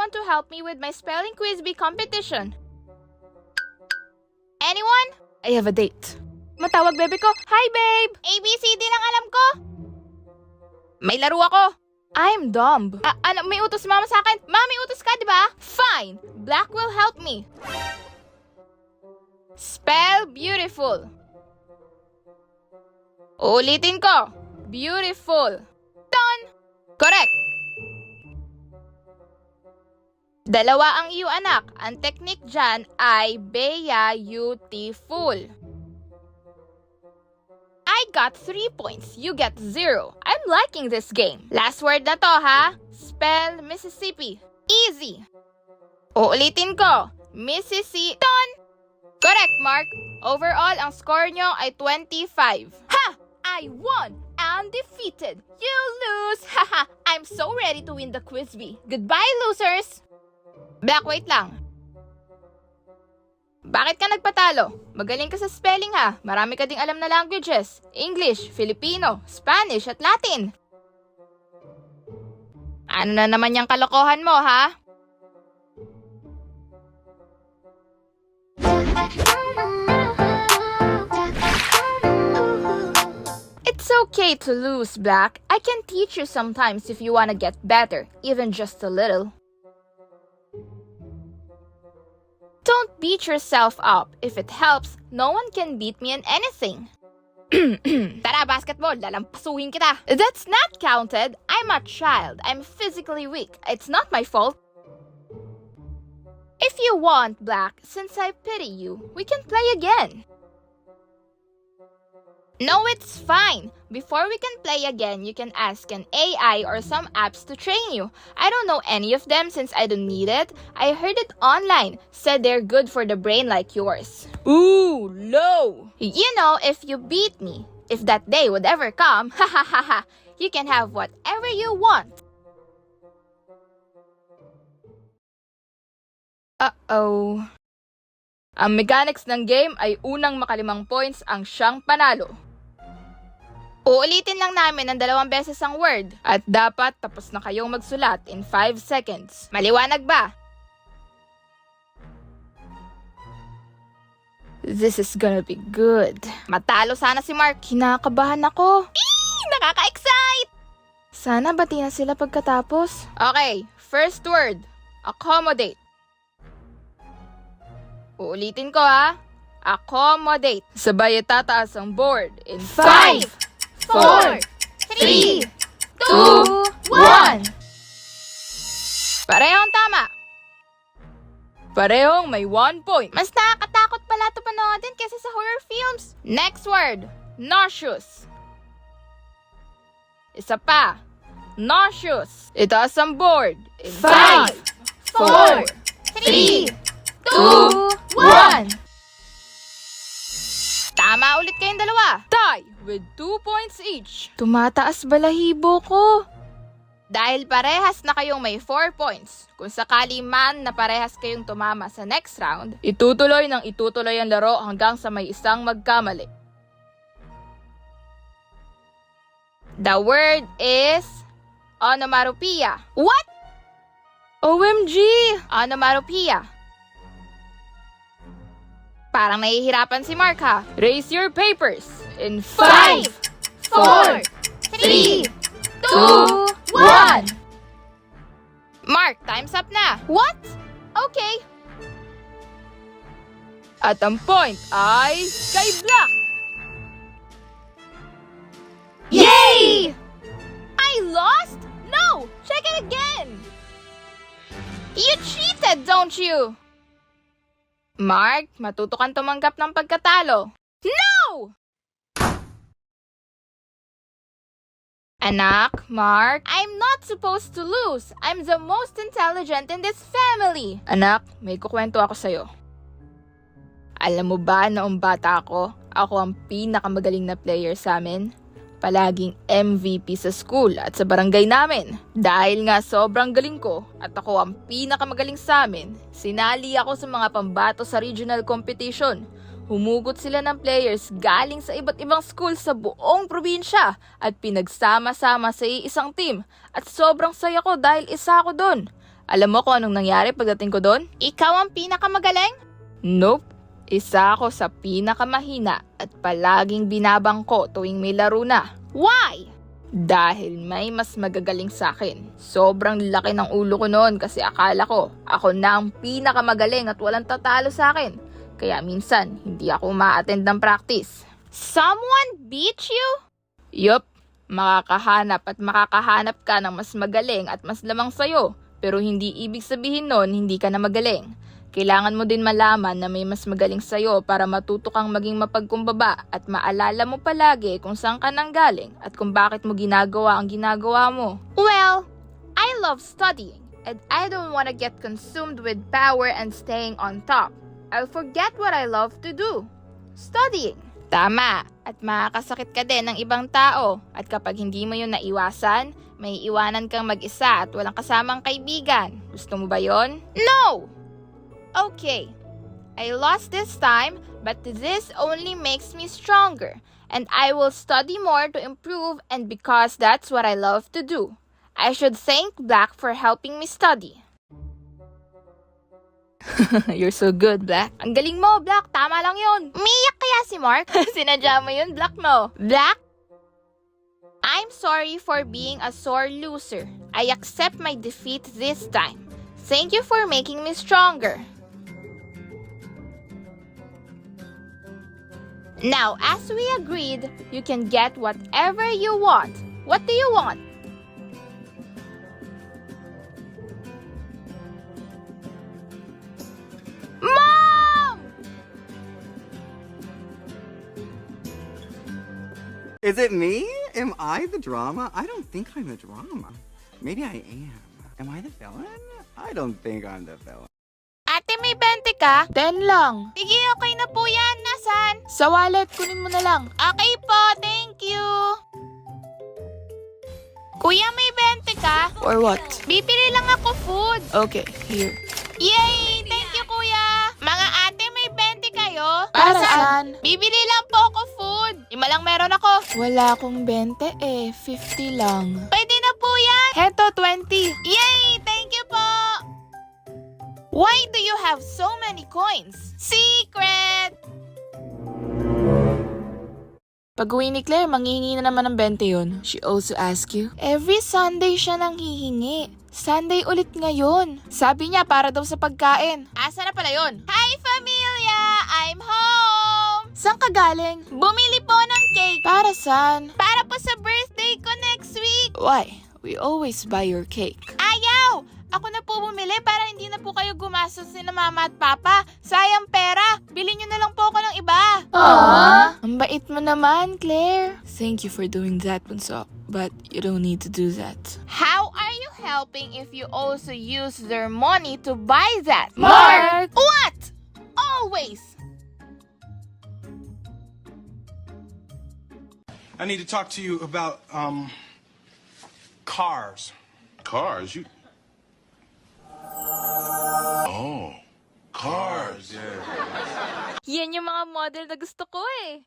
someone to help me with my spelling quiz bee competition? Anyone? I have a date. Matawag bebe ko. Hi babe! ABCD lang alam ko. May laro ako. I'm dumb. May utos si mama sa akin. May utos ka, di ba? Fine. Black will help me. Spell beautiful. Ulitin ko. Beautiful. Done. Correct. Dalawa ang iyo anak. Ang technique dyan ay beautiful. I got 3 points. You get 0. I'm liking this game. Last word na to, ha? Spell Mississippi. Easy. Uulitin ko. Mississippi. Done. Correct, Mark. Overall, ang score nyo ay 25. Ha! I won! Undefeated. You lose! Haha! I'm so ready to win the quiz bee. Goodbye, losers! Black, wait lang. Bakit ka nagpatalo? Magaling ka sa spelling ha. Marami ka ding alam na languages. English, Filipino, Spanish at Latin. Ano na naman yung kalokohan mo ha? It's okay to lose, Black. I can teach you sometimes if you wanna get better, even just a little. Don't beat yourself up. If it helps, no one can beat me in anything. Tara, basketball. Lalampasuhin kita. That's not counted. I'm a child. I'm physically weak. It's not my fault. If you want, Black, since I pity you, we can play again. No, it's fine. Before we can play again, you can ask an AI or some apps to train you. I don't know any of them since I don't need it. I heard it online. Said they're good for the brain like yours. Ooh, low. You know, if you beat me, if that day would ever come, ha ha ha ha, you can have whatever you want. Uh-oh. Ang mechanics ng game ay unang makalimang points ang siyang panalo. Uulitin lang namin ng 2 beses ang word at dapat tapos na kayong magsulat in 5 seconds. Maliwanag ba? This is gonna be good. Matalo sana si Mark. Kinakabahan ako. Nakaka-excite! Sana bati na sila pagkatapos. Okay, first word. Accommodate. Uulitin ko ha. Accommodate. Sabay tataas ang board in 5, 4, 3, 2, 1. Parehong tama. Parehong may 1 point. Mas nakakatakot pala ito panoodin kaysa sa horror films. Next word. Nauseous. Isa pa. Nauseous. Itaas ang board in 5, 4, 3, 2, 1. Tama ulit kayong dalawa. Tie with 2 points each. Tumataas balahibo ko. Dahil parehas na kayong may 4 points, kung sakali man na parehas kayong tumama sa next round, itutuloy ang laro hanggang sa may isang magkamali. The word is onomatopoeia. What? OMG! Onomatopoeia. Parang nahihirapan si Mark ha. Raise your papers in 5, 4, 3, 2, 1. Mark, time's up na. What? Okay. At ang point ay kay Black. Yay! I lost? No! Check it again! You cheated, don't you? Mark, matuto kang tumanggap ng pagkatalo. No! Anak, Mark, I'm not supposed to lose. I'm the most intelligent in this family. Anak, may kukwento ako sa'yo. Alam mo ba, noong bata ako ang pinakamagaling na player sa amin. Palaging MVP sa school at sa barangay namin. Dahil nga sobrang galing ko at ako ang pinakamagaling sa amin, sinali ako sa mga pambato sa regional competition. Humugot sila ng players galing sa iba't ibang school sa buong probinsya at pinagsama-sama sa iisang team. At sobrang saya ko dahil isa ako doon. Alam mo kung anong nangyari pagdating ko doon? Ikaw ang pinakamagaling? Nope. Isa ako sa pinakamahina at palaging binabangko tuwing may laro na. Why? Dahil may mas magagaling sa akin. Sobrang laki ng ulo ko noon kasi akala ko ako na ang pinakamagaling at walang tatalo sa akin. Kaya minsan, hindi ako ma-attend ng practice. Someone beat you? Yup. Makakahanap ka ng mas magaling at mas lamang sa'yo. Pero hindi ibig sabihin nun hindi ka na magaling. Kailangan mo din malaman na may mas magaling sa'yo para matuto kang maging mapagkumbaba at maalala mo palagi kung saan ka nanggaling at kung bakit mo ginagawa ang ginagawa mo. Well, I love studying and I don't want to get consumed with power and staying on top. I'll forget what I love to do. Studying. Tama. At makakasakit ka din ng ibang tao. At kapag hindi mo yun naiwasan, may iwanan kang mag-isa at walang kasamang kaibigan. Gusto mo ba yon? No! Okay. I lost this time, but this only makes me stronger. And I will study more to improve and because that's what I love to do. I should thank Black for helping me study. You're so good, Black. Ang galing mo, Black. Tama lang yun. Umiyak kaya si Mark? Sinadya mo yun, Black, no? Black? I'm sorry for being a sore loser. I accept my defeat this time. Thank you for making me stronger. Now, as we agreed, you can get whatever you want. What do you want? Mom! Is it me? Am I the drama? I don't think I'm the drama. Maybe I am. Am I the villain? I don't think I'm the villain. Ate, may 20 ka? 10 lang. Sige, okay na po yan. Nasaan? Sa wallet, kunin mo na lang. Okay po, thank you. Kuya, may 20 ka? Or what? Bibili lang ako food. Okay, here. Yay! Thank you, kuya. Mga ate, may 20 kayo? Para saan? Bibili lang po ako food. 5 lang meron ako. Wala akong 20 eh, 50 lang. Pwede na po yan. Heto, 20. Yay! Thank you po. Why do you have so many coins? Secret! Pag uwi ni Claire, manghihingi na naman ng 20 yun. She also ask you? Every Sunday siya nang hihingi. Sunday ulit ngayon. Sabi niya para daw sa pagkain. Asa na pala yun? Hi, familia! I'm home! Saan ka galing? Bumili po ng cake. Para saan? Para po sa birthday ko next week. Why? We always buy your cake. Ayaw! Ako na po bumili para hindi na po kayo gumastos ni na mama at papa. Sayang pera. Bilhin nyo na lang po ako ng iba. Aww. Ang bait mo naman, Claire. Thank you for doing that, Bunso. But you don't need to do that. How are you helping if you also use their money to buy that? Mark! What? Always! I need to talk to you about, cars. Cars? You. Oh, cars. Yan yung mga model na gusto ko eh.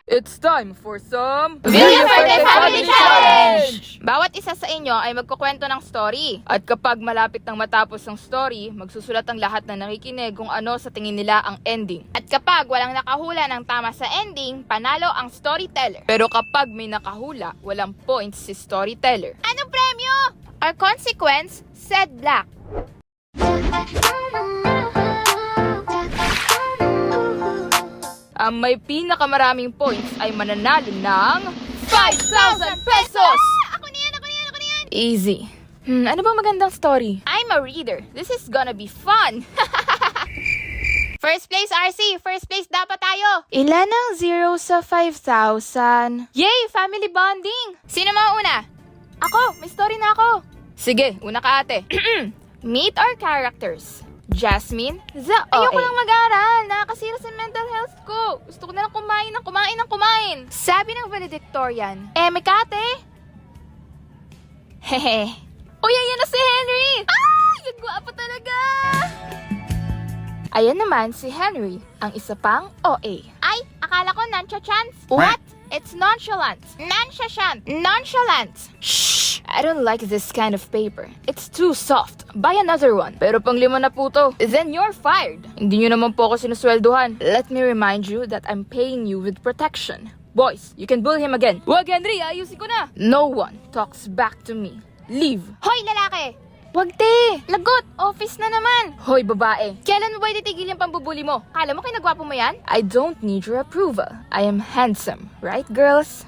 It's time for some Million Birthday Family Challenge! Bawat isa sa inyo ay magkukwento ng story. At kapag malapit nang matapos ang story, magsusulat ang lahat na nakikinig kung ano sa tingin nila ang ending. At kapag walang nakahula ng tama sa ending, panalo ang storyteller. Pero kapag may nakahula, walang points si storyteller. Anong premyo? Our consequence, said Black. Ang may pinakamaraming points ay mananalo ng 5,000 pesos! Ako na yan, ako na yan, ako na yan! Easy. Ano ba magandang story? I'm a reader. This is gonna be fun. First place, RC. First place dapat tayo. Ilan ang 0 sa 5,000? Yay! Family bonding! Sino mauna? Ako! May story na ako. Sige, una ka ate. Meet our characters. Jasmine, the OA. Ayoko lang mag-aral. Nakakasira sa mental health ko. Gusto ko na lang kumain. Sabi ng valedictorian, may kate. Hehe. Uy, ayan na si Henry! Ay! Ang gwapo talaga! Ayan naman si Henry, ang isa pang OA. Ay, akala ko nonchalant. What? It's nonchalant. Nonchalant. Shh! I don't like this kind of paper. It's too soft. Buy another one. Pero pang 5 na po to. Then you're fired. Hindi nyo naman po ako sinusweldohan. Let me remind you that I'm paying you with protection. Boys, you can bully him again. Wag, Henry, ayusin ko na. No one talks back to me. Leave. Hoy, lalaki! Wag, te! Lagot! Office na naman! Hoy, babae! Kailan mo ba ititigil yung pambubuli mo? Kala mo kinagwapo mo yan? I don't need your approval. I am handsome. Right, girls?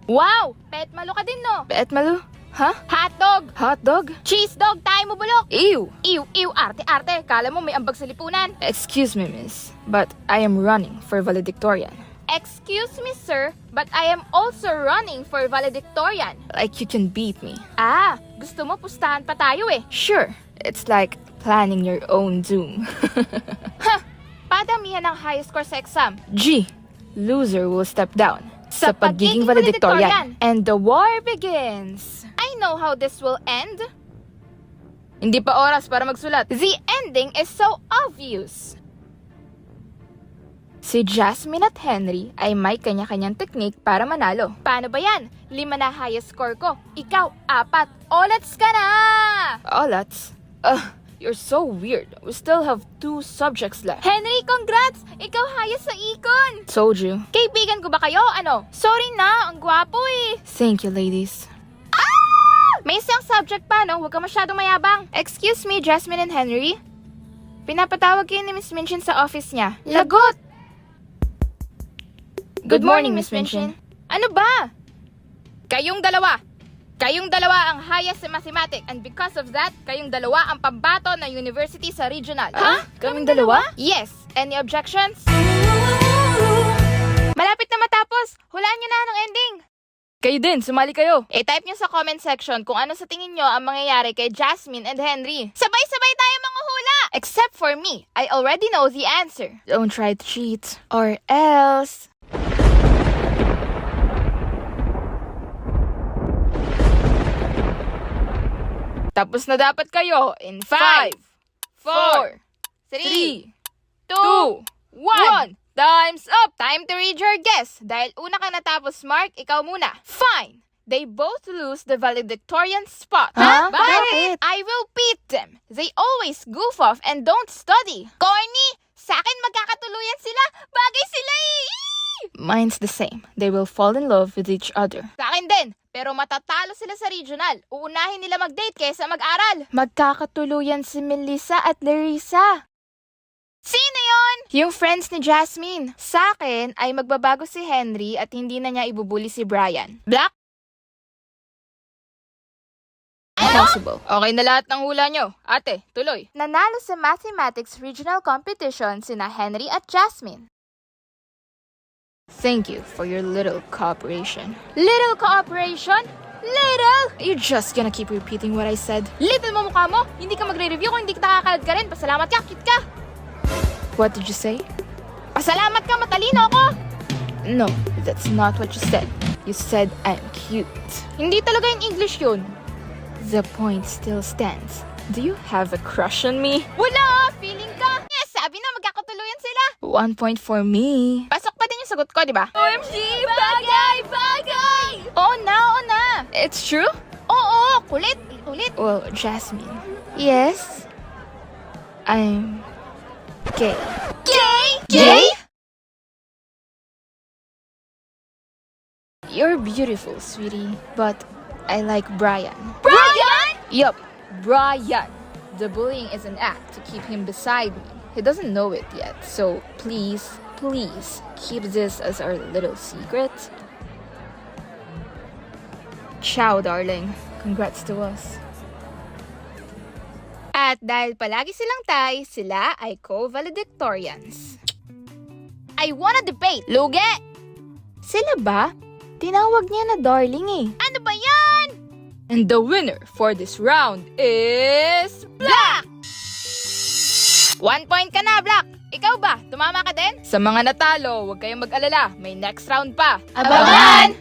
Wow! Pet malo ka din, no? Pet malo? Huh? Hotdog! Hotdog? Cheese dog! Tayo mo bulok! Ew! Ew! Ew! Arte-arte! Kala mo may ambag sa lipunan? Excuse me, miss. But I am running for valedictorian. Excuse me, sir, but I am also running for valedictorian. Like you can beat me. Ah, gusto mo pustahan pa tayo eh. Sure, it's like planning your own doom. Ha! Padamihan ng high score sa exam. G, loser will step down. Sa pagiging valedictorian. And the war begins. I know how this will end. Hindi pa oras para magsulat. The ending is so obvious. Si Jasmine at Henry ay may kanya-kanyang teknik para manalo. Paano ba yan? 5 na highest score ko. Ikaw, 4. Olats ka na! Olats? You're so weird. We still have 2 subjects left. Henry, congrats! Ikaw highest sa econ! Told you. Kaibigan ko ba kayo? Ano? Sorry na, ang gwapo eh. Thank you, ladies. May isang subject pa, no? Huwag ka masyadong mayabang. Excuse me, Jasmine and Henry. Pinapatawag kayo ni Miss Minchin sa office niya. Lagot! Good morning, Miss Minchin. Ano ba? Kayong dalawa ang highest sa mathematics and because of that, kayong dalawa ang pambato ng university sa regional. Ha? Kaming dalawa? Yes. Any objections? Malapit na matapos. Hulaan nyo na anong ending. Kayo din, sumali kayo. I-type nyo sa comment section kung ano sa tingin nyo ang mangyayari kay Jasmine and Henry. Sabay-sabay tayo manguhula! Except for me, I already know the answer. Don't try to cheat. Or else... Tapos na dapat kayo in 5, 4, 3, 2, 1. Time's up! Time to read your guess. Dahil una ka natapos, Mark, ikaw muna. Fine! They both lose the valedictorian spot. Huh? Bakit? I will beat them. They always goof off and don't study. Corny! Sa akin magkakatuluyan sila. Bagay sila eh! Mine's the same. They will fall in love with each other. Sa akin din. Pero matatalo sila sa regional. Uunahin nila mag-date kaysa mag-aral. Magkakatuluyan si Melissa at Larissa. Sino yon? Yung friends ni Jasmine. Sa akin ay magbabago si Henry at hindi na niya ibubuli si Brian. Black? Impossible. Okay na lahat ng hula nyo. Ate, tuloy. Nanalo sa mathematics regional competition sina Henry at Jasmine. Thank you for your little cooperation. Little cooperation? Little? You're just gonna keep repeating what I said. Little mo mukha mo? Hindi ka magre-review kung hindi kita kakalad ka rin. Pasalamat ka, cute ka. What did you say? Pasalamat ka, matalino ako. No, that's not what you said. You said I'm cute. Hindi talaga yung English yun. The point still stands. Do you have a crush on me? Wala! Feeling ka! Yes, sabi na magkakatuluyan sila. 1 point for me. Pasok pa din yung sagot ko, di ba? OMG! Bagay! Bagay! Oo na! It's true? Oo! Kulit! Ulit! Well, Jasmine. Yes? I'm gay. Gay? Gay? You're beautiful, sweetie, but I like Brian. Brian? Yup. Brian. The bullying is an act to keep him beside me. He doesn't know it yet, so please keep this as our little secret. Ciao, darling. Congrats to us. At dahil palagi silang tie, sila ay co-valedictorians. I wanna debate! Luge! Sila ba? Tinawag niya na darling eh. Ano ba yan? And the winner for this round is... Black! 1 point ka na, Black! Ikaw ba? Tumama ka din? Sa mga natalo, huwag kayong mag-alala. May next round pa. Abangan!